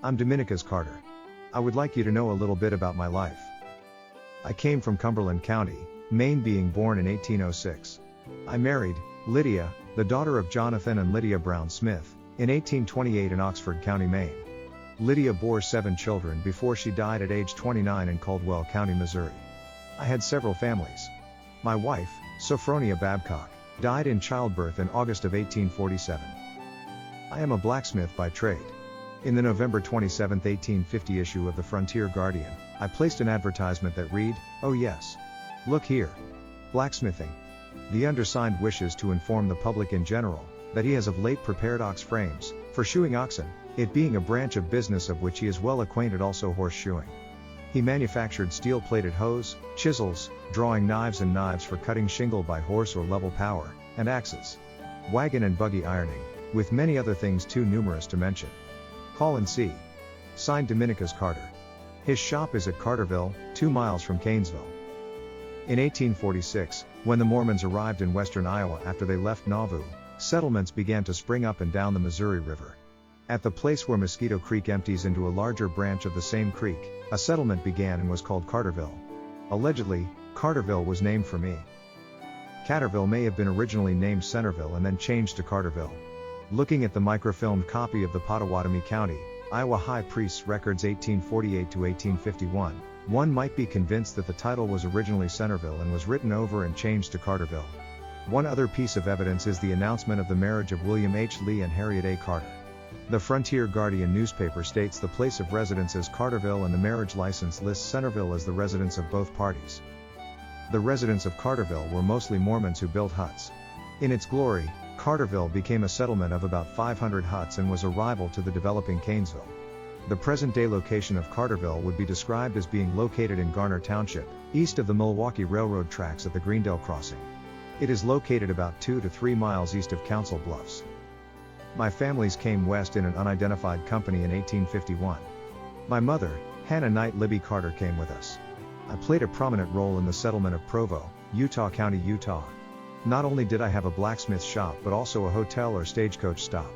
I'm Dominicus Carter. I would like you to know a little bit about my life. I came from Cumberland County, Maine, being born in 1806. I married Lydia, the daughter of Jonathan and Lydia Brown Smith, in 1828 in Oxford County, Maine. Lydia bore 7 children before she died at age 29 in Caldwell County, Missouri. I had several families. My wife, Sophronia Babcock, died in childbirth in August of 1847. I am a blacksmith by trade. In the November 27, 1850 issue of the Frontier Guardian, I placed an advertisement that read, "Oh yes. Look here. Blacksmithing." The undersigned wishes to inform the public in general that he has of late prepared ox frames for shoeing oxen, it being a branch of business of which he is well acquainted, also horseshoeing. He manufactured steel-plated hoes, chisels, drawing knives and knives for cutting shingle by horse or level power, and axes, wagon and buggy ironing, with many other things too numerous to mention. Call and see. Signed, Dominicus Carter. His shop is at Carterville, 2 miles from Canesville. In 1846, when the Mormons arrived in western Iowa after they left Nauvoo, settlements began to spring up and down the Missouri River. At the place where Mosquito Creek empties into a larger branch of the same creek, a settlement began and was called Carterville. Allegedly, Carterville was named for me. Carterville may have been originally named Centerville and then changed to Carterville. Looking at the microfilmed copy of the Pottawatomie County, Iowa High Priest's Records 1848 to 1851, one might be convinced that the title was originally Centerville and was written over and changed to Carterville. One other piece of evidence is the announcement of the marriage of William H. Lee and Harriet A. Carter. The Frontier Guardian newspaper states the place of residence as Carterville and the marriage license lists Centerville as the residence of both parties. The residents of Carterville were mostly Mormons who built huts. In its glory, Carterville became a settlement of about 500 huts and was a rival to the developing Canesville. The present-day location of Carterville would be described as being located in Garner Township, east of the Milwaukee Railroad tracks at the Greendale Crossing. It is located about 2 to 3 miles east of Council Bluffs. My families came west in an unidentified company in 1851. My mother, Hannah Knight Libby Carter, came with us. I played a prominent role in the settlement of Provo, Utah County, Utah. Not only did I have a blacksmith shop but also a hotel or stagecoach stop.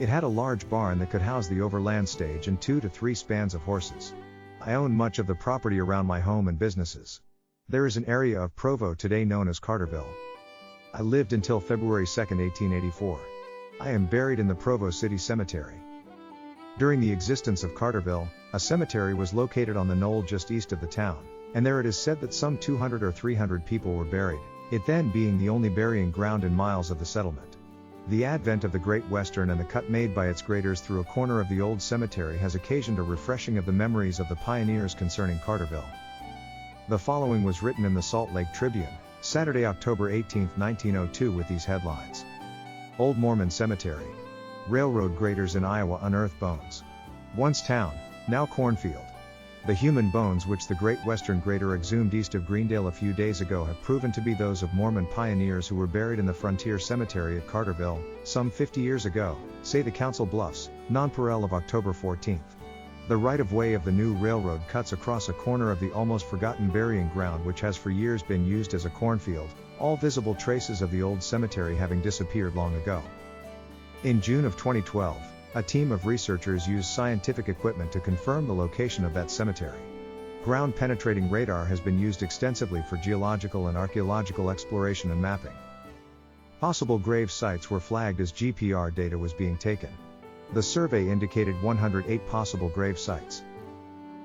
It had a large barn that could house the overland stage and 2 to 3 spans of horses. I owned much of the property around my home and businesses. There is an area of Provo today known as Carterville. I lived until February 2, 1884. I am buried in the Provo City Cemetery. During the existence of Carterville, a cemetery was located on the knoll just east of the town, and there it is said that some 200 or 300 people were buried, it then being the only burying ground in miles of the settlement. The advent of the Great Western and the cut made by its graders through a corner of the old cemetery has occasioned a refreshing of the memories of the pioneers concerning Carterville. The following was written in the Salt Lake Tribune, Saturday, October 18, 1902, with these headlines. Old Mormon Cemetery. Railroad graders in Iowa unearth bones. Once town, now cornfield. The human bones which the Great Western grader exhumed east of Greendale a few days ago have proven to be those of Mormon pioneers who were buried in the Frontier Cemetery at Carterville, some 50 years ago, say the Council Bluffs, Nonpareil of October 14. The right-of-way of the new railroad cuts across a corner of the almost forgotten burying ground which has for years been used as a cornfield, all visible traces of the old cemetery having disappeared long ago. In June of 2012, a team of researchers used scientific equipment to confirm the location of that cemetery. Ground-penetrating radar has been used extensively for geological and archaeological exploration and mapping. Possible grave sites were flagged as GPR data was being taken. The survey indicated 108 possible grave sites.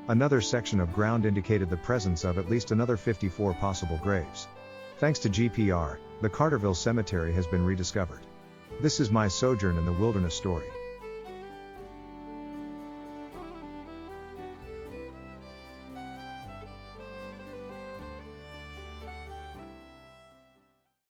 Another section of ground indicated the presence of at least another 54 possible graves. Thanks to GPR, the Carterville Cemetery has been rediscovered. This is my sojourn in the wilderness story.